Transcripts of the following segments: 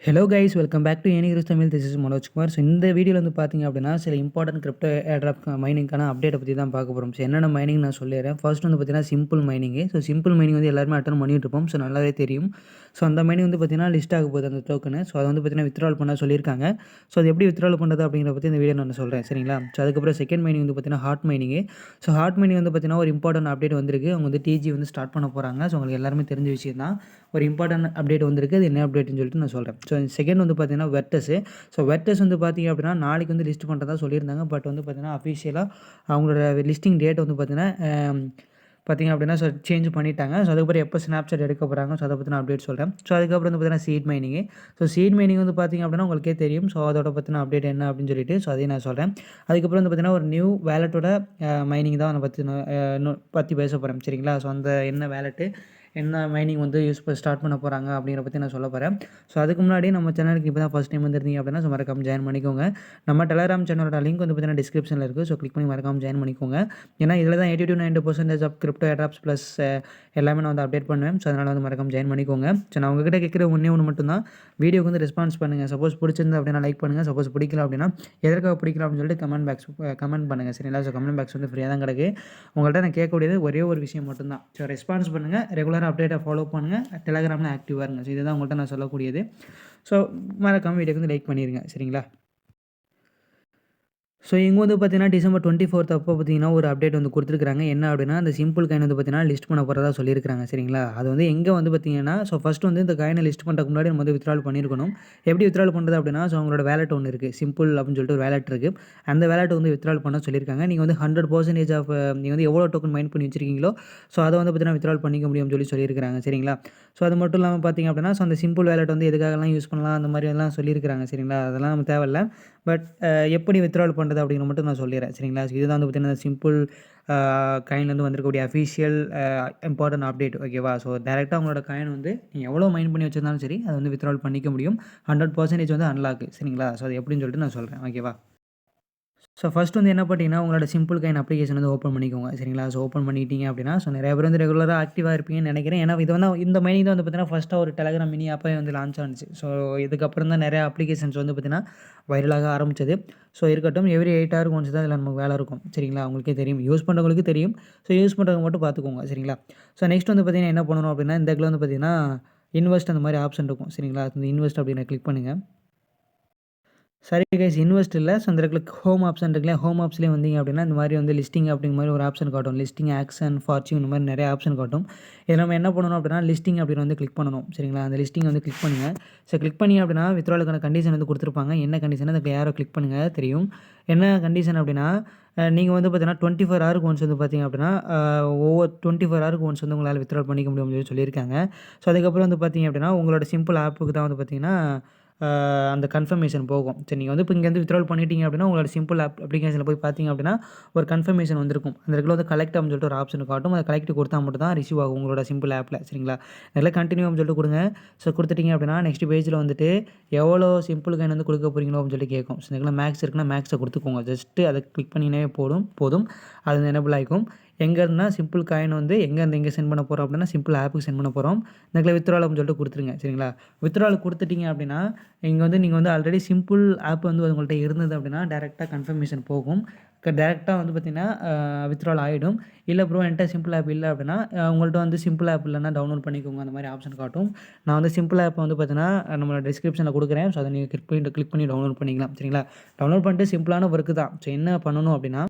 Hello guys welcome back to ஏனிகிரிஸ் Tamil. This is Manoj Kumar. So இந்த வீடியோவில் வந்து பார்த்தீங்க அப்படின்னா சில இம்பார்ட்டன்ட் கிரிப்டோ ஏர்ட்ராப் மைனிங்கான அப்டேட்டை பற்றி தான் பார்க்க போகிறோம். ஸோ என்னென்ன மைனிங் நான் சொல்லிடுறேன். ஃபர்ஸ்ட் வந்து பார்த்தீங்கன்னா சிம்பிள் மைனிங்கு. ஸோ சிம்பிள் மைனிங் வந்து எல்லாருமே அட்டன் பண்ணிட்டு இருப்போம். ஸோ நல்லாவே தெரியும். ஸோ அந்த மைனிங் வந்து பார்த்தீங்கன்னா லிஸ்ட் ஆக போகுது அந்த டோக்கனு. ஸோ அதை வந்து பார்த்தீங்கன்னா வித்ட்ரால் பண்ண சொல்லியிருக்காங்க. ஸோ அது எப்படி வித்ட்ரால் பண்ணுறது அப்படிங்கிறத பற்றி இந்த வீடியோ நான் சொல்கிறேன், சரிங்களா. ஸோ அதுக்கப்புறம் செகண்ட் மைனிங் வந்து பார்த்தீங்கன்னா ஹாட் மைனிங்கு. ஸோ ஹாட் மைனிங் வந்து பார்த்தீங்கன்னா ஒரு இம்பார்ட்டன்ட் அப்டேட் வந்திருக்கு. அவங்க வந்து டிஜி வந்து ஸ்டார்ட் பண்ண போகிறாங்க. ஸோ உங்களுக்கு எல்லாருமே தெரிஞ்ச விஷயம் தான். ஒரு இம்பார்ட்டன்ட் அப்டேட் வந்திருக்கு. அது என்ன அப்டேட்னு சொல்லிட்டு நான் சொல்கிறேன். ஸோ செகண்ட் வந்து பார்த்தீங்கன்னா வெர்டஸு. ஸோ வெர்டஸ் வந்து பார்த்தீங்க அப்படின்னா நாளைக்கு வந்து லிஸ்ட் பண்ணுறதா சொல்லியிருந்தாங்க. பட் வந்து பார்த்தீங்கன்னா அஃபிஷியலாக அவங்களோட லிஸ்டிங் டேட் வந்து பார்த்தீங்கன்னா பார்த்தீங்க அப்படின்னா ஸோ சேஞ்ச் பண்ணிட்டாங்க. ஸோ அதுக்கப்புறம் எப்போ ஸ்னாப்சாட் எடுக்க போகிறாங்க, ஸோ அதை பற்றின அப்டேட் சொல்கிறேன். ஸோ அதுக்கப்புறம் வந்து பார்த்தீங்கன்னா சீட் மைனிங்கு. ஸோ சீட் மைனிங் வந்து பார்த்தீங்க அப்படின்னா உங்களுக்கே தெரியும். ஸோ அதோட பற்றின அப்டேட் என்ன அப்படின்னு சொல்லிட்டு ஸோ அதையும் நான் சொல்கிறேன். அதுக்கப்புறம் வந்து பார்த்தீங்கன்னா ஒரு நியூ வேலட்டோட மைனிங் தான் நான் பற்றி பேச போகிறேன், சரிங்களா. ஸோ அந்த என்ன வேலட்டு என்ன மைனிங் வந்து ஸ்டார்ட் பண்ண போகிறாங்க அப்படிங்கிற பற்றி நான் சொல்ல போகிறேன். ஸோ அதுக்கு முன்னாடி நம்ம சேனலுக்கு இப்போ தான் ஃபஸ்ட் டைம் வந்திருந்தீங்க அப்படின்னா ஸோ மறக்காம ஜாயின் பண்ணிக்கோங்க. நம்ம டெலகிராம் சேனலோட லிங்க் வந்து பார்த்தீங்கன்னா டிஸ்கிரிப்ஷனில் இருக்குது. ஸோ கிளிக் பண்ணி மறக்காம ஜாயின் பண்ணிக்கோங்க. ஏன்னா இதில் தான் 80-90% ஆஃப் கிரிப்டோ ஏர்ட்ராப்ஸ் ப்ளஸ் எல்லாமே நான் வந்து அப்டேட் பண்ணுவேன். ஸோ அதனால் வந்து மறக்காம ஜாயின் பண்ணிக்கோங்க. ஸோ நான் உங்ககிட்ட கேட்குற ஒன்றே ஒன்று மட்டும் தான், வீடியோக்கு வந்து ரெஸ்பான்ஸ் பண்ணுங்கள். சப்போஸ் பிடிச்சிருந்து அப்படின்னா லைக் பண்ணுங்கள். சப்போஸ் பிடிக்கல அப்படின்னா எதற்காக பிடிக்கல அப்படின்னு சொல்லிட்டு கமெண்ட் பண்ணுங்கள், சரிங்களா. ஸோ கமெண்ட் பாக்ஸ் வந்து ஃப்ரீயாக தான் கிடக்கு. உங்கள்கிட்ட நான் கேட்கக்கூடியது ஒரே ஒரு விஷயம் மட்டும்தான். ஸோ ரெஸ்பான்ஸ் பண்ணுங்கள், ரெகுலராக அப்டேட்டை ஃபாலோ பண்ணுங்கள், டெலகிராமில் ஆக்டிவாக இருங்க. ஸோ இதுதான் உங்கள்கிட்ட நான் சொல்லக்கூடியது. ஸோ மறக்காம வீடியோக்கு வந்து லைக் பண்ணிடுங்க, சரிங்களா. ஸோ இங்கே வந்து பார்த்தீங்கன்னா டிசம்பர் 24 அப்போ பார்த்தீங்கன்னா ஒரு அப்டேட் வந்து கொடுத்துருக்காங்க. என்ன அப்படின்னா அந்த சிம்பிள் காயின் வந்து பார்த்தீங்கன்னா லிஸ்ட் பண்ண போகிறதா சொல்லியிருக்காங்க, சரிங்களா. அது வந்து எங்கே வந்து பார்த்தீங்கன்னா ஸோ ஃபஸ்ட்டு வந்து இந்த காயினை லிஸ்ட் பண்ணுறதுக்கு முன்னாடி நம்ம வந்து வித்ட்ரால் பண்ணியிருக்கணும். எப்படி வித்ட்ரால் பண்ணுறது அப்படின்னா ஸோ அவங்களோட வேலட் ஒன்று இருக்குது, சிம்பிள் அப்படின்னு சொல்லிட்டு ஒரு வேலட் இருக்குது. அந்த வேலட்டை வந்து வித்ட்ரால் பண்ண சொல்லியிருக்காங்க. நீங்கள் வந்து 100% ஆஃப் நீங்கள் வந்து எவ்வளோ டோக்கன் மைண்ட் பண்ணி வச்சிருக்கீங்களோ ஸோ அதை வந்து பார்த்தீங்கன்னா வித்ட்ரால் பண்ணிக்க முடியும்னு சொல்லியிருக்காங்க, சரிங்களா. ஸோ அது மட்டும் இல்லாமல் பார்த்தீங்க அப்படின்னா ஸோ அந்த சிம்பிள் வேலட் வந்து எதுக்காகலாம் யூஸ் பண்ணலாம் அந்த மாதிரி எல்லாம் சொல்லியிருக்காங்க, சரிங்களா. அதெல்லாம் நம்ம தேவையில்ல. பட் எப்படி வித்ட்ரால் பண்ணுறது அப்படிங்கிற மட்டும் நான் சொல்லிடுறேன், சரிங்களா. இதுதான் வந்து பார்த்தீங்கன்னா சிம்பிள் காயின்லேருந்து வந்திருக்கக்கூடிய அஃபிஷியல் இம்பார்ட்டன்ட் அப்டேட், ஓகேவா. ஸோ டேரெக்டாக உங்களோட காயின் வந்து நீங்கள் எவ்வளோ மைண்ட் பண்ணி வச்சிருந்தாலும் சரி அதை வந்து வித்ட்ரால் பண்ணிக்க முடியும். 100% வந்து அன்லாக்கு, சரிங்களா. ஸோ அது எப்படின்னு சொல்லிட்டு நான் சொல்கிறேன், ஓகேவா. ஸோ ஃபஸ்ட் வந்து என்ன பண்ணிங்கன்னா உங்களோட சிம்பிள் காயின் அப்ளிகேஷன் வந்து ஓப்பன் பண்ணிக்கோங்க, சரிங்களா. ஸோ ஓப்பன் பண்ணிட்டீங்க அப்படின்னா ஸோ நிறைய பேர் வந்து ரெகுலராக ஆக்டிவாக இருப்பீங்கன்னு நினைக்கிறேன். ஏன்னா இது வந்து இந்த மைனிங் தான் வந்து பார்த்தீங்கன்னா ஃபஸ்ட்டாக ஒரு டெலகிராம் மினி ஆப்பே வந்து லான்ச் ஆனிச்சு. ஸோ இதுக்கப்புறம் தான் நிறைய அப்ளிகேஷன்ஸ் வந்து பார்த்தீங்கன்னா வைரலாக ஆரம்பிச்சது. ஸோ இருக்கட்டும், எவ்ரி 8 ஹவருக்கு ஒன்ஸ் தான் இதில் நமக்கு வேலை இருக்கும், சரிங்களா. உங்களுக்கே தெரியும், யூஸ் பண்ணுறவங்களுக்கு தெரியும். ஸோ யூஸ் பண்ணுறவங்க மட்டும் பார்த்துக்கோங்க, சரிங்களா. ஸோ நெக்ஸ்ட் வந்து பார்த்தீங்கன்னா என்ன பண்ணணும் அப்படின்னா இந்த இடத்துல வந்து பார்த்தீங்கன்னா இன்வெஸ்ட் அந்த மாதிரி ஆப்ஷன் இருக்கும், சரிங்களா. இந்த இன்வெஸ்ட் அப்படின்னு கிளிக் பண்ணுங்கள். சரி கைஸ், இன்வெஸ்ட் இல்லை. ஸோ அந்த இடத்துல ஹோம் ஆப்ஷன் இருக்குல்லையா, ஹோம் ஆப்ஸ்லேயே வந்தீங்க அப்படின்னா இந்த மாதிரி வந்து லிஸ்டிங் அப்படிங்கிற மாதிரி ஒரு ஆப்ஷன் காட்டும். லிஸ்டிங், ஆக்ஷன், ஃபார்ச்சூன் இந்த மாதிரி நிறைய ஆப்ஷன் காட்டும். இதில் நம்ம என்ன பண்ணணும் அப்படின்னா லிஸ்டிங் அப்படின்னு வந்து கிளிக் பண்ணணும், சரிங்களா. அந்த லிஸ்டிங் வந்து கிளிக் பண்ணுங்கள். ஸோ கிளிக் பண்ணி அப்படின்னா வித்ட்ராலுக்கான கண்டிஷன் வந்து கொடுத்துருப்பாங்க. என்ன கண்டிஷன் அந்த யாரோ கிளிக் பண்ணுங்கள் தெரியும். என்ன கண்டிஷன் அப்படின்னா நீங்கள் வந்து பார்த்தீங்கன்னா 24 ஹவருக்கு ஒன்ஸ் வந்து பார்த்தீங்க அப்படின்னா ஒவ்வொரு 24 ஹவருக்கு ஒன்ஸ் வந்து உங்களால் வித்ட்ரால் பண்ணிக்க முடியும்னு சொல்லி சொல்லியிருக்காங்க. ஸோ அதுக்கப்புறம் வந்து பார்த்தீங்க அப்படின்னா உங்களோட சிம்பிள் ஆப்புக்கு தான் வந்து பார்த்தீங்கன்னா அந்த கன்ஃபர்மேஷன் போகும். சரி, நீங்கள் வந்து இப்போ இங்கேருந்து வித்ட்ரால் பண்ணிட்டீங்க அப்படின்னா உங்களோட சிம்பிள் அப்ளிகேஷனில் போய் பார்த்தீங்க அப்படின்னா ஒரு கன்ஃபர்மேஷன் வந்திருக்கும். அந்த இடத்துல வந்து கலெக்ட் அப்படின்னு சொல்லிட்டு ஒரு ஆப்ஷன் காட்டும். அதை கலெக்ட் கொடுத்தா மட்டும் தான் ரிசீவ் ஆகும் உங்களோட சிம்பிள் ஆப்பில், சரிங்களா. நல்லா கண்டினியூ அப்படின்னு சொல்லிட்டு கொடுங்க. ஸோ கொடுத்துட்டீங்க அப்படின்னா நெக்ஸ்ட் பேஜில் வந்துட்டு எவ்வளோ சிம்பிள் காயின் வந்து கொடுக்க போகிறீங்களோ அப்படின்னு சொல்லி கேட்கும். ஸோ இதுக்குள்ள மேக்ஸ் இருக்குன்னா மேக்ஸை கொடுத்துக்கோங்க. ஜஸ்ட்டு அதை கிளிக் பண்ணினே போதும் அது எனபிள் ஆகிக்கும். எங்கேருந்துனா சிம்பிள் காயின் வந்து எங்கே சென்ட் பண்ண போகிறோம் அப்படின்னா சிம்பிள் ஆப்புக்கு சென்ட் பண்ண போகிறோம். இந்த வித்ட்ரால் அப்படின்னு சொல்லிட்டு கொடுத்துருங்க, சரிங்களா. வித்ட்ரால் கொடுத்துட்டீங்க அப்படின்னா இங்கே வந்து நீங்கள் வந்து ஆல்ரெடி சிம்பிள் ஆப் வந்து உங்கள்கிட்ட இருந்தது அப்படின்னா டேரெக்டாக கன்ஃபர்மேஷன் போகும். டேரெக்டாக வந்து பார்த்தீங்கன்னா வித்ட்ரால் ஆகிடும். இல்லை ப்ரோ என்கிட்ட சிம்பிள் ஆப் இல்லை அப்படின்னா உங்கள்கிட்ட வந்து சிம்பிள் ஆப் இல்லைன்னா டவுன்லோட் பண்ணிக்கோங்க, அந்த மாதிரி ஆப்ஷன் காட்டும். நான் வந்து சிம்பிள் ஆப் வந்து பார்த்தீங்கன்னா நம்மளோட டிஸ்கிரிப்ஷனில் கொடுக்குறேன். ஸோ அதை நீங்கள் கிளிக் பண்ணி டவுன்லோட் பண்ணிக்கலாம், சரிங்களா. டவுன்லோட் பண்ணிட்டு சிம்பிளான ஒர்க்கு தான். ஸோ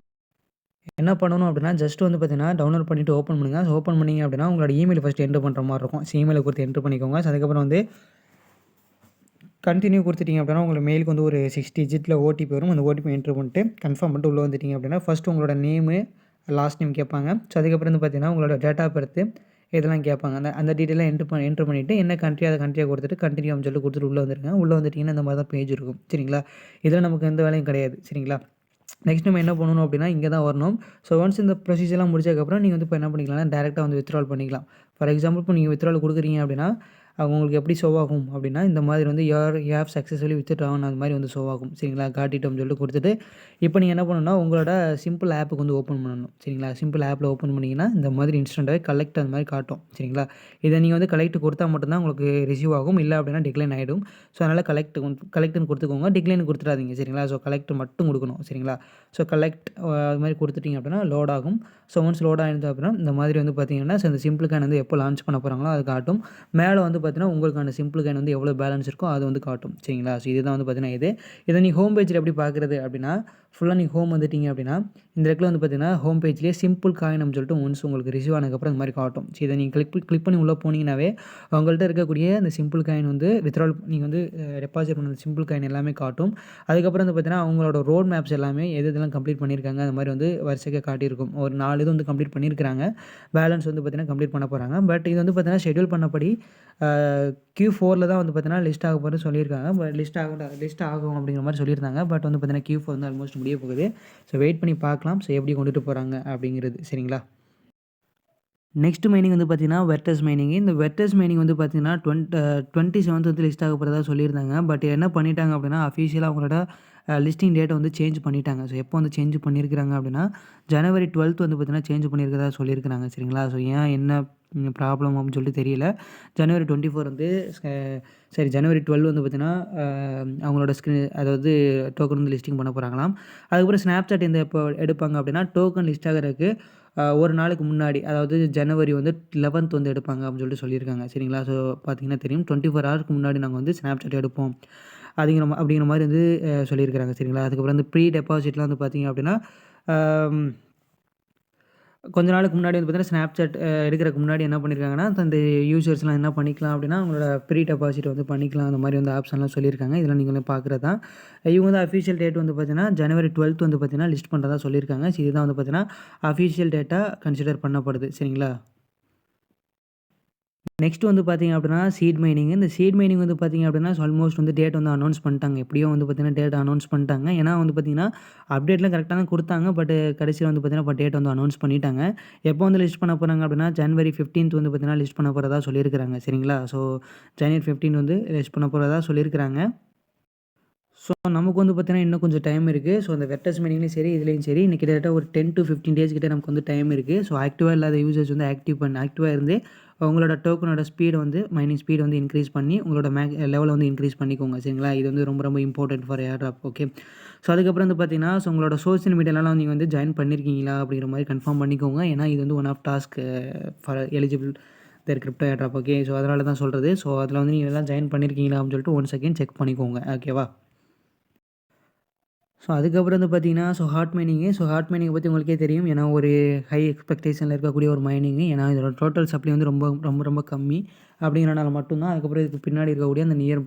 என்ன பண்ணணும் அப்படின்னா ஜஸ்ட் வந்து பார்த்தீங்கன்னா டவுன்லோட் பண்ணிவிட்டு ஓப்பன் பண்ணுங்கள். ஸோ ஓப்பன் பண்ணிங்க அப்படின்னா உங்களோட இமெயில் ஃபஸ்ட்டு என்ட்ரு பண்ணுற மாதிரி இருக்கும். ஸோ இமெயிலை கொடுத்து என்ட்ரு பண்ணிக்கோங்க. ஸோ அதுக்கப்புறம் வந்து கண்டினியூ கொடுத்துட்டீங்க அப்படின்னா உங்களுக்கு மெயிலுக்கு வந்து ஒரு 6 டிஜிட்டில் ஓடிபி வரும். அந்த ஓடிபி என்ட்ரு பண்ணிட்டு கன்ஃபார்ம் பண்ணிட்டு உள்ளே வந்துட்டீங்க அப்படின்னா ஃபஸ்ட்டு உங்களோட நேமு, லாஸ்ட் நேம் கேட்பாங்க. ஸோ அதுக்கப்புறம் வந்து பார்த்தீங்கன்னா உங்களோட டேட் ஆஃப் பர்த்து இதெல்லாம் கேட்பாங்க. அந்த டீட்டெயிலாம் என்ட்ரு பண்ணிவிட்டு என்ன கண்ட்ரி அதை கண்ட்ரியாக கொடுத்துட்டு கண்டினியூ அப்படின்னு சொல்லிட்டு கொடுத்துட்டு உள்ளே வந்துருங்க. உள்ளே வந்துட்டிங்கன்னா இந்த மாதிரி தான் பேஜ் இருக்கும், சரிங்களா. இதில் நமக்கு எந்த வேலையும் கிடையாது, சரிங்களா. நெக்ஸ்ட் நம்ம என்ன பண்ணணும் அப்படின்னா இங்கே தான் வரணும். ஸோ ஒன்ஸ் இந்த ப்ரொசீஜர்லாம் முடிச்சதுக்கப்புறம் நீங்கள் வந்து இப்போ என்ன பண்ணிக்கலாம்னா டேரெக்டாக வந்து வித்ட்ரால் பண்ணிக்கலாம். ஃபார் எக்ஸாம்பிள் இப்போ நீங்கள் வித்ட்ரால் கொடுக்குறீங்க அப்படின்னா உங்களுக்கு எப்படி ஷோ ஆகும் அப்படின்னா, இந்த மாதிரி வந்து யூ ஹேவ் சக்ஸஸ்ஃபுல்லி வித்ட்ரான் அது மாதிரி வந்து ஷோ ஆகும். சரிங்களா? காட்டிட்டோம்னு சொல்லிட்டு குடுத்துட்டு, இப்போ நீங்க என்ன பண்ணணும்னா, உங்களோட சிம்பிள் ஆப்புக்கு வந்து ஓப்பன் பண்ணணும். சரிங்களா? சிம்பிள் ஆப்பில ஓப்பன் பண்ணீங்கன்னா, இந்த மாதிரி இன்ஸ்டன்ட்டாவே கலெக்ட் அந்த மாதிரி காட்டும். சரிங்களா? இத நீங்க வந்து கலெக்ட் குடுத்தா மட்டும் தான் உங்களுக்கு ரிசீவ் ஆகும். இல்ல அப்படின்னா டிக்ளைன் ஆயிடும். ஸோ, அதனால கலெக்ட்ன்னு குடுத்துக்கோங்க. டிக்ளைன் குடுத்துறாதீங்க. சரிங்களா? ஸோ, கலெக்ட் மட்டும் குடுக்கணும். சரிங்களா? ஸோ, கலெக்ட் அது மாதிரி குடுத்துட்டீங்க அப்படின்னா லோட் ஆகும். ஸோ, ஒன்ஸ் லோட் ஆயிருந்தது அப்படின்னா, இந்த மாதிரி வந்து பார்த்தீங்கன்னா, ஸோ இந்த சிம்பிள் காயின் வந்து எப்போ லான்ச் பண்ண போறாங்களோ அது காட்டும். மேல வந்து பார்த்தீங்கன்னா, உங்களுக்கான சிம்பிள் காயின் வந்து எவ்வளோ பேலன்ஸ் இருக்கோ அது வந்து காட்டும். சரிங்களா? ஸோ, இதுதான் வந்து பார்த்தீங்கன்னா இது. இத நீங்க ஹோம் பேஜ்ல எப்படி பார்க்குறது அப்படின்னா, ஃபுல்லா நீங்க ஹோம் வந்துட்டீங்க அப்படின்னா, இந்த இடத்துல வந்து பார்த்தீங்கன்னா, ஹோம் பேஜ்லயே சிம்பிள் காயின் அப்படின்னு சொல்லிட்டு ஒன்ஸ் உங்களுக்கு ரிசீவ் ஆனதுக்கப்புறம் இந்த மாதிரி காட்டும். ஸோ, இத நீங்க கிளிக் பண்ணி உள்ள போனீங்கன்னாவே, உங்கள்ட்ட இருக்கக்கூடிய அந்த சிம்பிள் காயின் வந்து வித்ட்ரால் நீங்க வந்து டெபாசிட் பண்ண சிம்பிள் காயின் எல்லாமே காட்டும். அதுக்கப்புறம் வந்து பார்த்தீங்கன்னா, அவங்களோட ரோட் மேப்ஸ் எல்லாமே எதெல்லாம் கம்ப்ளீட் பண்ணியிருக்காங்க, அந்த மாதிரி வந்து வரிசையா காட்டியிருக்கும். ஒரு 4 இது வந்து கம்ப்ளீட் பண்ணியிருக்கிறாங்க. பேலன்ஸ் வந்து பார்த்தீங்கன்னா, கம்ப்ளீட் பண்ண போறாங்க. பட் இது வந்து பார்த்தீங்கன்னா, ஷெட்யூல் பண்ணபடி Q4ல தான் வந்து பார்த்தீங்கன்னா, லிஸ்ட் ஆக போகுதுன்னு சொல்லியிருக்காங்க. பட் லிஸ்ட் ஆகும் அப்படிங்கிற மாதிரி சொல்லியிருந்தாங்க. பட் வந்து பார்த்தீங்கன்னா, Q4 வந்து ஆல்மோஸ்ட் முடிய போகுது. ஸோ, வெயிட் பண்ணி பார்க்கலாம். ஸோ, எப்படி கொண்டுட்டு போறாங்க அப்படிங்கிறது. சரிங்களா? நெக்ஸ்ட் மைனிங் வந்து பார்த்தீங்கன்னா, வெர்டஸ் மைனிங். இந்த வெர்டஸ் மைனிங் வந்து பார்த்தீங்கன்னா, 27th வந்து லிஸ்ட் ஆக போறதா சொல்லியிருந்தாங்க. பட் என்ன பண்ணிட்டாங்க அப்படின்னா, அஃபிஷியலா அவங்களோட லிஸ்டிங் டேட்ட வந்து சேஞ்ச் பண்ணிட்டாங்க. ஸோ, எப்போ வந்து சேஞ்ச் பண்ணியிருக்கிறாங்க அப்படின்னா, ஜனவரி 12th வந்து பார்த்தீங்கன்னா, சேஞ்ச் பண்ணியிருக்கிறதா சொல்லியிருக்கிறாங்க. சரிங்களா? ஸோ, ஏன் என்ன ப்ராப்ளம் அப்படின்னு சொல்லிட்டு தெரியல. ஜனவரி 24 வந்து ஜனவரி 12 வந்து பார்த்தீங்கன்னா, அவங்களோட அதாவது டோக்கன் வந்து லிஸ்டிங் பண்ண போறாங்களாம். அதுக்கப்புறம் Snapchat இந்த எப்போ எடுப்பாங்க அப்படின்னா, டோக்கன் லிஸ்ட் ஆகுறதுக்கு ஒரு நாளுக்கு முன்னாடி, அதாவது ஜனவரி வந்து 11th வந்து எடுப்பாங்க அப்படின்னு சொல்லிட்டு சொல்லியிருக்காங்க. சரிங்களா? ஸோ, பார்த்தீங்கன்னா தெரியும். 24 ஹவர்ஸ்க்கு முன்னாடி நாங்க வந்து Snapchat எடுப்போம். அப்படிங்கிற மாதிரி வந்து சொல்லியிருக்கிறாங்க. சரிங்களா? அதுக்கப்புறம் வந்து ப்ரீ டெபாசிட்லாம் வந்து பார்த்தீங்க அப்படின்னா, அம் கொஞ்ச நாளுக்கு முன்னாடி வந்து பார்த்தீங்கன்னா, Snapchat எடுக்கிறதுக்கு முன்னாடி என்ன பண்ணியிருக்காங்கன்னா, அந்த யூசர்ஸ்லாம் என்ன பண்ணிக்கலாம் அப்படின்னா, அவங்களோட ப்ரீ டெபாசிட் வந்து பண்ணிக்கலாம். அந்த மாதிரி வந்து ஆப்ஷன்லாம் சொல்லியிருக்காங்க. இதெல்லாம் நீங்களே பார்க்குறது தான். இவங்க வந்து அஃபிஷியல் டேட் வந்து பார்த்தீங்கன்னா, ஜனவரி 12th வந்து பார்த்தீங்கன்னா, லிஸ்ட் பண்ணுறதா சொல்லியிருக்காங்க. ஸோ, இதுதான் வந்து பார்த்தீங்கன்னா, அஃபிஷியல் டேட்டா கன்சிடர் பண்ணப்படுது. சரிங்களா? நெக்ஸ்ட் வந்து பார்த்தீங்க அப்படின்னா, சீட் மைனிங். இந்த சீட் மைனிங் வந்து பார்த்தீங்க அப்படின்னா, ஆல்மோஸ்ட் வந்து டேட் வந்து அனௌன்ஸ் பண்ணிட்டாங்க. எப்படியோ வந்து பார்த்தீங்கன்னா, டேட் அனௌன்ஸ் பண்ணிட்டாங்க. ஏன்னா வந்து பார்த்தீங்கன்னா, அப்டேட்லாம் கரெக்ட்டா தான் குடுத்தாங்க. பட் கடைசியில வந்து பார்த்தீங்கன்னா, இப்போ டேட் வந்து அனௌன்ஸ் பண்ணிட்டாங்க. எப்போ வந்து லிஸ்ட் பண்ண போறாங்க அப்படின்னா, ஜனவரி 15th வந்து பார்த்தீங்கன்னா, லிஸ்ட் பண்ண போறதா சொல்லியிருக்கிறாங்க. சரிங்களா? ஸோ, ஜனவரி 15 வந்து லிஸ்ட் பண்ண போறதா சொல்லியிருக்கிறாங்க. ஸோ, நமக்கு வந்து பார்த்தீங்கன்னா, இன்னும் கொஞ்சம் டைம் இருக்கு. ஸோ, அந்த வெக்டர்ஸ் மீனிங்லயும் சரி, இதுலயும் சரி, இன்னும் கிட்டத்தட்ட ஒரு 10 to 15 டேஸ் கிட்ட நமக்கு வந்து டைம் இருக்கு. ஸோ, ஆக்டிவா இல்லாத யூசர்ஸ் வந்து ஆக்டிவா இருந்து, உங்களோட டோக்கனோட ஸ்பீட் வந்து மைனிங் ஸ்பீட் வந்து இன்க்ரீஸ் பண்ணி, உங்களோட லெவல வந்து இன்க்ரீஸ் பண்ணிக்கோங்க. சரிங்களா? இது வந்து ரொம்ப ரொம்ப important for airdrop. Okay. So, அதுக்கப்புறம் வந்து பார்த்தீங்கன்னா, ஸோ உங்களோட சோசியல் மீடியாலலாம் நீங்க வந்து ஜாயின் பண்ணியிருக்கீங்களா? அப்படிங்கிற மாரி கன்ஃபார்ம் பண்ணிக்கோங்க. ஏன்னா, இது வந்து one of task for eligible their crypto airdrop. Okay. So, அதனால தான் சொல்றது. ஸோ, அதில வந்து நீங்க எல்லாம் ஜாயின் பண்ணியிருக்கீங்களா? அப்படின்னு சொல்லிட்டு ஒன்ஸ் அகைன் செக் பண்ணிக்கோங்க. ஓகேவா? ஸோ, அதுக்கப்புறம் வந்து பார்த்தீங்கன்னா, ஹாட் மைனிங்க பத்தி உங்களுக்கே தெரியும். ஏன்னா, ஒரு ஹை எக்ஸ்பெக்டேஷன்ல இருக்கக்கூடிய ஒரு மைனிங்கு. ஏன்னா, இதோட டோட்டல் சப்ளை வந்து ரொம்ப ரொம்ப ரொம்ப கம்மி. அப்படிங்கிறனால மட்டும் தான். அதுக்கப்புறம் இதுக்கு பின்னாடி இருக்கக்கூடிய அந்த நியர்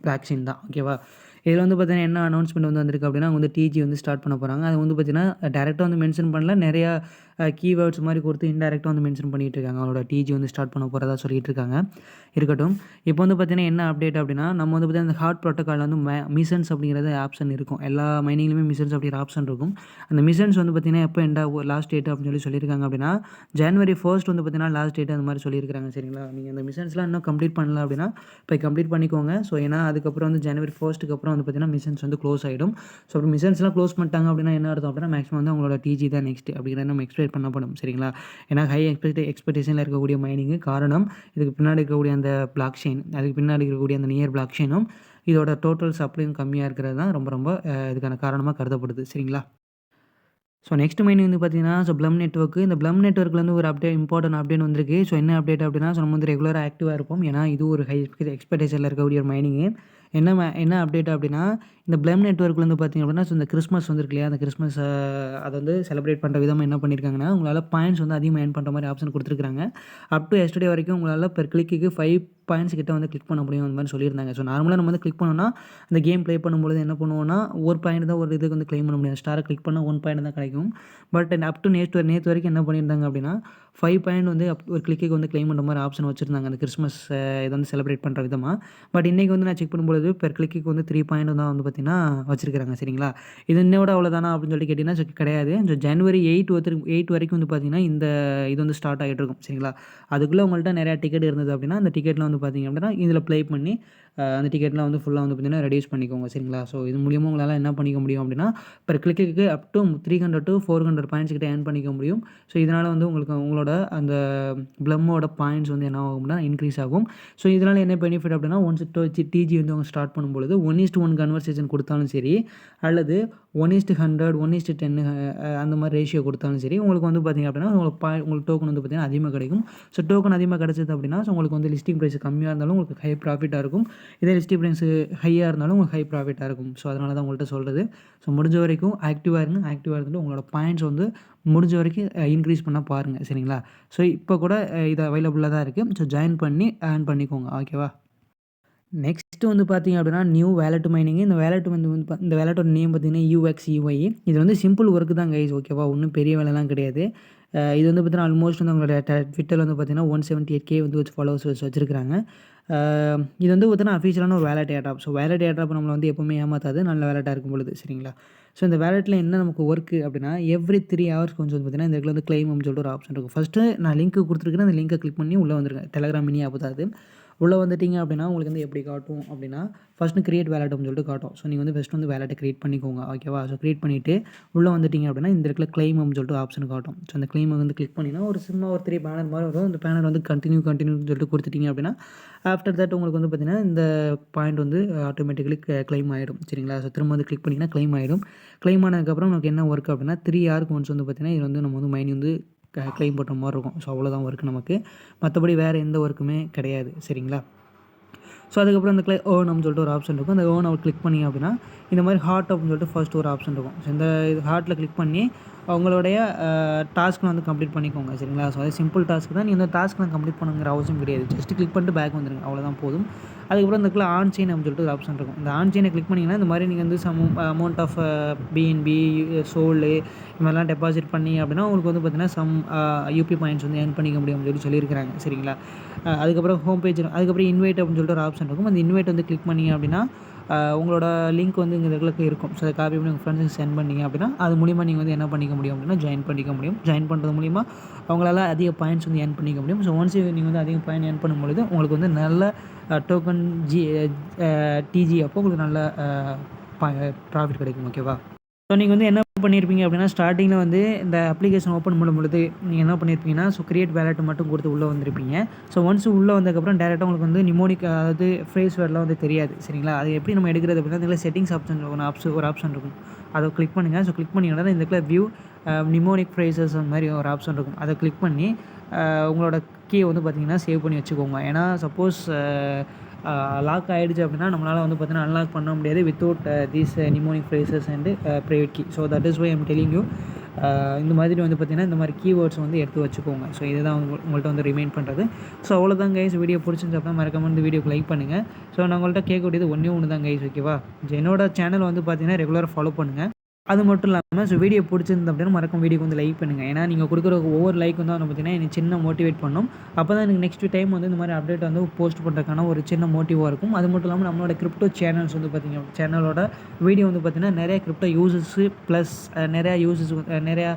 பிளாக் செயின் தான். ஓகேவா? இதில வந்து பார்த்தீங்கன்னா, என்ன அனௌன்ஸ்மென்ட் வந்து வந்திருக்கு அப்படின்னா, அவங்க வந்து டிஜி வந்து ஸ்டார்ட் பண்ண போறாங்க. அது வந்து பார்த்தீங்கன்னா, டைரக்ட்டா வந்து மென்ஷன் பண்ணல. நெறையா கீவேர்ட்ஸ் மாரி குடுத்து இன்டைரக்ட்டா வந்து மென்ஷன் பண்ணிட்டு இருக்காங்க. அவங்களோட டிஜி வந்து ஸ்டார்ட் பண்ண போறதா சொல்லிட்டு இருக்காங்க. இருக்கட்டும். இப்போ வந்து பார்த்தீங்கன்னா, என்ன அப்டேட் அப்படின்னா, நம்ம வந்து பார்த்தீங்கன்னா, இந்த ஹார்ட் புரோட்டோகால்ல வந்து மிஷன்ஸ் அப்படிங்கிறது ஆப்ஷன் இருக்கும். எல்லா மைனிங்லயுமே மிஷன்ஸ் அப்படிங்கிற ஆப்ஷன் இருக்கும். அந்த மிஷன்ஸ் வந்து பார்த்தீங்கன்னா, எப்போ எண்ட் ஆகும் லாஸ்ட் டேட் அப்படின்னு சொல்லியிருக்காங்க அப்படின்னா, ஜனவரி 1 வந்து பார்த்தீங்கன்னா, லாஸ்ட் டேட் அந்த மாரி சொல்லியிருக்காங்க. சரிங்களா? நீங்க அந்த மிஷன்ஸ்லாம் இன்னும் கம்ப்ளீட் பண்ணல அப்படின்னா, போய் கம்ப்ளீட் பண்ணிக்கோங்க. ஸோ, ஏன்னா அதுக்கப்புறம் வந்து ஜனவரி 1க்கு அப்புறம் வந்து பார்த்தீங்கன்னா, மிஷன்ஸ் வந்து க்ளோஸ் ஆயிடும். ஸோ, அப்படி மிஷன்ஸ்லாம் க்ளோஸ் பண்ணிட்டாங்க அப்படின்னா என்ன அர்த்தம் அப்படின்னா, மேக்ஸிமம் வந்து அவங்களோட டிஜி தான் நெக்ஸ்ட் அப்படிங்கிறத நம்ம எக்ஸ்பெக்ட் பண்ணப்படும். சரிங்களா? ஏன்னா ஹை எக்ஸ்பெக்டேஷன்ல இருக்கக்கூடிய மைனிங்கு காரணம், இதுக்கு பின்னாடி இருக்கக்கூடிய அந்த பிளாக் செயின், அதுக்கு பின்னாடி இருக்கக்கூடிய அந்த நியர் பிளாக் செயினும், இதோட டோட்டல் சப்ளையும் கம்மியா இருக்கிறது தான் ரொம்ப ரொம்ப இதுக்கான காரணமா கருதப்படுது. சரிங்களா? ஸோ, நெக்ஸ்ட் மைனிங் வந்து பார்த்தீங்கன்னா, ப்ளம் நெட்வொர்க். இந்த ப்ளம் நெட்வொர்க்ல வந்து ஒரு இம்பார்ட்டன்ட் அப்டேட் வந்திருக்கு. ஸோ, என்ன அப்டேட் அப்படின்னா, ஸோ நம்ம வந்து ரெகுலரா ஆக்டிவா இருப்போம். ஏன்னா, இது ஒரு ஹை எக்ஸ்பெக்டேஷன்ல இருக்கக்கூடிய ஒரு மைனிங்கு. என்ன அப்டேட் அப்படின்னா, இந்த ப்ளம் நெட்வொர்க்ல வந்து பார்த்தீங்க அப்படின்னா, ஸோ இந்த கிறிஸ்மஸ் வந்திருக்கு இல்லையா? அந்த கிறிஸ்மஸ் அத வந்து செலிப்ரேட் பண்ற விதமா என்ன பண்ணியிருக்காங்கன்னா, உங்களால பாயிண்ட்ஸ் வந்து அதிகமா ஏர்ன் பண்ற மாரி ஆப்ஷன் குடுத்துருக்காங்க. அப் டூ எஸ்டர்டே வரைக்கும் உங்களால பெர் கிளிக்குக்கு 5 பாயிண்ட்ஸ் கிட்ட வந்து கிளிக் பண்ண முடியும். அந்த மாரி சொல்லியிருந்தாங்க. ஸோ, நார்மலா நம்ம வந்து கிளிக் பண்ணோம்னா, அந்த கேம் ப்ளே பண்ணும்பொழுது என்ன பண்ணுவோம்னா, 1 பாயிண்ட் தான் ஒரு இதுக்கு வந்து கிளைம் பண்ண முடியும். ஸ்டார கிளிக் பண்ணா 1 பாயிண்ட் தான் கிடைக்கும். பட் அப் டூ நேத்து வரைக்கும் என்ன பண்ணியிருந்தாங்க அப்படின்னா, 5 பாயிண்ட் வந்து ஒரு கிளிக்குக்கு வந்து கிளைம் பண்ற மாரி ஆப்ஷன் வச்சிருந்தாங்க. அந்த கிறிஸ்மஸ் இத வந்து செலிப்ரேட் பண்ற விதமா. பட் இன்னைக்கு வந்து நான் செக் பண்ணும்பொழுது பொழுது பெர் கிளிக்குக்கு வந்து 3 பாயிண்ட் தான் வந்து பார்த்தீங்கன்னா வச்சிருக்காங்க சரிங்களா. இது இன்னோட அவ்வளோதானா அப்படின்னு சொல்லிட்டு கேட்டிங்கன்னா கிடையாது. ஜனவரி 8 வரைக்கும் வந்து பார்த்தீங்கன்னா இது வந்து ஸ்டார்ட் ஆகிட்டு இருக்கும் சரிங்களா. அதுக்குள்ளே உங்கள்கிட்ட நிறையா டிக்கெட் இருந்தது அப்படின்னா அந்த டிக்கெட்லாம் வந்து பார்த்தீங்க அப்படின்னா இதில் ப்ளே பண்ணி அந்த டிக்கெட்லாம் வந்து ஃபுல்லாக வந்து பார்த்தீங்கன்னா ரெடியூஸ் பண்ணிக்கோங்க சரிங்களா. ஸோ இது மூலியமாக உங்களால் என்ன பண்ணிக்க முடியும் அப்படின்னா பெர் கிளிக்குக்கு அப் டு 300 to 400 பாயிண்ட்ஸ் கிட்ட ஏர்ன் பண்ணிக்க முடியும். ஸோ இதனால் வந்து உங்களோட அந்த ப்ளம்மோட பாயிண்ட்ஸ் வந்து என்ன ஆகும் அப்படின்னா இன்க்ரீஸ் ஆகும். ஸோ இதனால் என்ன பெனிஃபிட் அப்படின்னா ஒன்ஸ் டிஜி வந்து அவங்க ஸ்டார்ட் பண்ணும்பொழுது 1:1 கன்வர்சேஷன் கொடுத்தாலும் சரி, அல்லது 1:100 1:10 அந்த மாதிரி ரேஷியோ கொடுத்தாலும் சரி, உங்களுக்கு வந்து பார்த்திங்க அப்படின்னா உங்களுக்கு டோக்கன் வந்து பார்த்திங்கன்னா அதிகமாக கிடைக்கும். ஸோ டோக்கன் அதிகமாக கிடைச்சது அப்படின்னா ஸோ உங்களுக்கு வந்து லிஸ்டிங் ப்ரைஸ் கம்மியாக இருந்தாலும் உங்களுக்கு ஹை ப்ராஃபிட்டாக இருக்கும். இதே லிஸ்டிங் ப்ரைஸ் ஹையாக இருந்தாலும் உங்களுக்கு ஹை ப்ராஃபிட்டாக இருக்கும். ஸோ அதனால தான் உங்கள்கிட்ட சொல்கிறது. ஸோ முடிஞ்ச வரைக்கும் ஆக்டிவாக இருங்க. ஆக்டிவாக இருந்துட்டு உங்களோட பாயிண்ட்ஸ் வந்து முடிஞ்ச வரைக்கும் இன்க்ரீஸ் பண்ண பாருங்கள் சரிங்களா. ஸோ இப்போ கூட இது அவைலபிளாக தான் இருக்குது. ஸோ ஜாயின் பண்ணி ஏர்ன் பண்ணிக்கோங்க ஓகேவா. நெக்ஸ்ட்டு வந்து பார்த்திங்க அப்படின்னா நியூ வேலட் மைனிங். இந்த வேலட் இந்த வேலட்டோட நேம் பார்த்திங்கன்னா UXUI. இது வந்து சிம்பிள் ஒர்க்கு தான் கைஸ் ஓகேவா. ஒன்றும் பெரிய வேலைலாம் கிடையாது. இது வந்து பார்த்திங்கன்னா ஆல்மோஸ்ட் வந்து உங்களோட ட்விட்டரில் வந்து பார்த்திங்கன்னா 178K வந்து ஃபாலோவர்ஸ் வச்சுருக்காங்க. இது வந்து பார்த்திங்கன்னா அஃபிஷியலான ஒரு wallet airdrop. So wallet airdrop நம்மளை வந்து எப்போவுமே ஏமாற்றாது நல்ல வேலட்டாக இருக்கும் பொழுது சரிங்களா. ஸோ இந்த வேலெட்டில் என்ன நமக்கு ஒர்க்கு அப்படின்னா எவ்ரி 3 ஹவர்ஸ் கொஞ்சம் வந்து பார்த்திங்கன்னா இந்த இடத்துல வந்து கிளைம் அப்படின்னு சொல்லிட்டு ஒரு ஆப்ஷன் இருக்கும். ஃபஸ்ட்டு நான் லிங்க் கொடுத்துருக்கேன். அந்த லிங்கை கிளிக் பண்ணி உள்ளே வந்துருங்க. டெலகிராம் மினி ஆப் தான் அது. உள்ளே வந்துட்டிங்க அப்படின்னா உங்களுக்கு வந்து எப்படி காட்டும் அப்படின்னா ஃபஸ்ட்டு கிரியேட் வேலட் அப்படின்னு சொல்லிட்டு காட்டும். ஸோ நீங்கள் வந்து ஃபஸ்ட்டு வந்து வேலட்டை கிரியேட் பண்ணிக்கோங்க ஓகேவா. ஸோ கிரியேட் பண்ணிவிட்டு உள்ளே வந்துட்டிங்க அப்படின்னா இந்த இடத்துல கிளைம் அப்படின்னு சொல்லிட்டு ஆப்ஷன் காட்டும். ஸோ அந்த கிளைமை வந்து கிளிக் பண்ணினா ஒரு சின்ன ஒரு 3 பேனர் மாதிரி வரும். அந்த பேனர் வந்து கண்டினியூன்னு சொல்லிட்டு கொடுத்துட்டிங்க அப்படின்னா ஆஃப்டர் தட் உங்களுக்கு வந்து பார்த்திங்கன்னா இந்த பாயிண்ட் வந்து ஆட்டோமேட்டிக்கலி கிளைம் ஆகிடும் சரிங்களா. ஸோ திரும்ப வந்து கிளிக் பண்ணிங்கன்னா கிளைம் ஆகிடும். கிளைம் ஆனதுக்கப்புறம் நமக்கு என்ன ஒர்க் அப்படின்னா 3 ஹவருக்கு ஒன்ஸ் வந்து பார்த்திங்கன்னா இது வந்து நம்ம வந்து மைனி வந்து கிளைம் பண்ணுற மாதிரி இருக்கும். ஸோ அவ்வளோதான் ஒர்க் நமக்கு. மற்றபடி வேறு எந்த ஒர்க்குமே கிடையாது சரிங்களா. ஸோ அதுக்கப்புறம் இந்த ஏர்ன் அப்படின்னு சொல்லிட்டு ஒரு ஆப்ஷன் இருக்கும். அந்த ஏர்ன் அவர் கிளிக் பண்ணிங்க அப்படின்னா இந்த மாதிரி ஹார்ட் அப்படின்னு சொல்லிட்டு ஃபர்ஸ்ட் ஒரு ஆப்ஷன் இருக்கும். ஸோ இந்த ஹார்ட்டில் கிளிக் பண்ணி அவங்களுடைய டாஸ்க்லாம் வந்து கம்ப்ளீட் பண்ணிக்கோங்க சரிங்களா. ஸோ அது சிம்பிள் டாஸ்க் தான். நீங்கள் இந்த டாஸ்க்லாம் கம்ப்ளீட் பண்ணுங்கிற அவசியம் கிடையாது. ஜஸ்ட் கிளிக் பண்ணிட்டு பேக் வந்துடுங்க அவ்வளோதான் போதும். அதுக்கப்புறம் இந்த ஆன் செயின் அப்படின்னு சொல்லிட்டு ஒரு ஆப்ஷன் இருக்கும். இந்த ஆன் செயினை கிளிக் பண்ணிங்கன்னா இந்த மாதிரி நீங்கள் வந்து சம் அமௌண்ட் ஆஃப் BNB சோலு இது மாதிரிலாம் டெபாசிட் பண்ணி அப்படின்னா உங்களுக்கு வந்து பார்த்திங்கன்னா சம் UP பாயிண்ட்ஸ் வந்து ஏர்ன் பண்ணிக்க முடியும் அப்படின்னு சொல்லியிருக்கிறாங்க சரிங்களா. அதுக்கப்புறம் ஹோம் பேஜ் அதுக்கப்புறம் இன்வைட் அப்படின்னு சொல்லிட்டு ஒரு ஆப்ஷன் இருக்கும். அந்த இன்வைட் வந்து கிளிக் பண்ணிங்க அப்படின்னா உங்களோட லிங்க் வந்து இங்கே ரெகுலருக்கு இருக்கும். ஸோ அதை காப்பி பண்ணி உங்கள் ஃப்ரெண்ட்ஸுக்கு சென்ட் பண்ணிங்க அப்படின்னா அது மூலிமா நீங்கள் வந்து என்ன பண்ணிக்க முடியும் அப்படின்னா ஜாயின் பண்ணிக்க முடியும். ஜாயின் பண்ணுறது மூலிமா அவங்களால அதிக பாயிண்ட்ஸ் வந்து ஏர்ன் பண்ணிக்க முடியும். ஸோ ஒன்ஸ் நீங்கள் வந்து அதிக பாயிண்ட் ஏர்ன் பண்ணும்பொழுது உங்களுக்கு வந்து நல்ல டோக்கன் TG அப்போ உங்களுக்கு நல்ல ப்ராஃபிட் கிடைக்கும் ஓகேவா. ஸோ நீங்கள் வந்து என்ன பண்ணியிருப்பீங்க அப்படின்னா ஸ்டார்டிங்கில் வந்து இந்த அப்ளிகேஷன் ஓப்பன் பண்ணும்பொழுது நீங்கள் என்ன பண்ணியிருப்பீங்கன்னா ஸோ கிரியேட் வேலட் மட்டும் கொடுத்து உள்ளே வந்திருப்பீங்க. ஸோ ஒன்ஸ் உள்ளே வந்ததுக்கப்புறம் டேரெக்டாக உங்களுக்கு வந்து நிமோனிக் அதாவது ஃப்ரேஸ் வேர்ட்லாம் வந்து தெரியாது சரிங்களா. அது எப்படி நம்ம எடுக்கிறது அப்படின்னா இதில் செட்டிங்ஸ் ஆப்ஷன் ஒரு ஆப்ஷன் இருக்கும். அதை கிளிக் பண்ணுங்கள். ஸோ கிளிக் பண்ணிங்கன்னா இந்த இடத்துல வியூ நிமோனிக் ஃப்ரேசஸ் அந்த மாதிரி ஒரு ஆப்ஷன் இருக்கும். அதை கிளிக் பண்ணி உங்களோட கீ வந்து பார்த்திங்கன்னா சேவ் பண்ணி வச்சுக்கோங்க. ஏன்னா சப்போஸ் லாக் ஆகிடுச்சு அப்படின்னா நம்மளால் வந்து பார்த்திங்கன்னா அன்லாக் பண்ண முடியாது without these mnemonic phrases and private key. So that is why I'm telling you இந்த மாதிரி வந்து பார்த்திங்கன்னா இந்த மாதிரி கீவேர்ட்ஸ் வந்து எடுத்து வச்சுக்கோங்க. ஸோ இதுதான் உங்கள்கிட்ட வந்து ரிமைண்ட் பண்ணுறது. ஸோ அவ்வளோதான் கைஸ். வீடியோ பிடிச்சிருந்துச்சு அப்படின்னா மறக்காம இந்த வீடியோக்கு லைக் பண்ணுங்கள். ஸோ நான் உங்கள்கிட்ட கேட்கக்கூடியது ஒன்று தான் கைஸ் ஓகேவா. என்னோட சேனல் வந்து பார்த்திங்கன்னா ரெகுலராக ஃபாலோ பண்ணுங்கள். அது மட்டும் இல்லாமல் ஸோ வீடியோ பிடிச்சிருந்து அப்படின்னா மறக்காம வீடியோக்கு வந்து லைக் பண்ணுங்கள். ஏன்னா நீங்கள் கொடுக்குற ஒவ்வொரு லைக் வந்து பார்த்திங்கன்னா எனக்கு சின்ன மோட்டிவேட் பண்ணும். அப்போ தான் எனக்கு நெக்ஸ்ட் டைம் வந்து இந்த மாதிரி அப்டேட் வந்து போஸ்ட் பண்ணுறதுக்கான ஒரு சின்ன மோட்டிவாக இருக்கும். அது மட்டும் இல்லாமல் நம்மளோட கிரிப்டோ சேனல்ஸ் வந்து பார்த்திங்க சேனலோட வீடியோ வந்து பார்த்திங்கன்னா நிறைய கிரிப்டோ யூசர்ஸு ப்ளஸ் நிறையா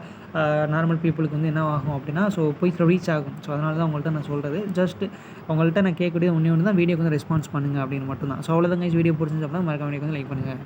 நார்மல் பீப்புளுக்கு வந்து என்ன ஆகும் அப்படின்னா ஸோ போய் ரீச் ஆகும். ஸோ அதனால தான் உங்கள்கிட்ட நான் சொல்கிறது. ஜஸ்ட் உங்கள்கிட்ட நான் கேட்கக்கூடியது ஒன்று தான் வீடியோக்கு வந்து ரெஸ்பான்ஸ் பண்ணுங்கள் அப்படின்னு மட்டும் தான். ஸோ அவ்வளோதான் கைஸ். வீடியோ பிடிச்சிருந்துச்சு அப்படின்னா மறக்காம வீடியோக்கு வந்து லைக் பண்ணுங்கள்.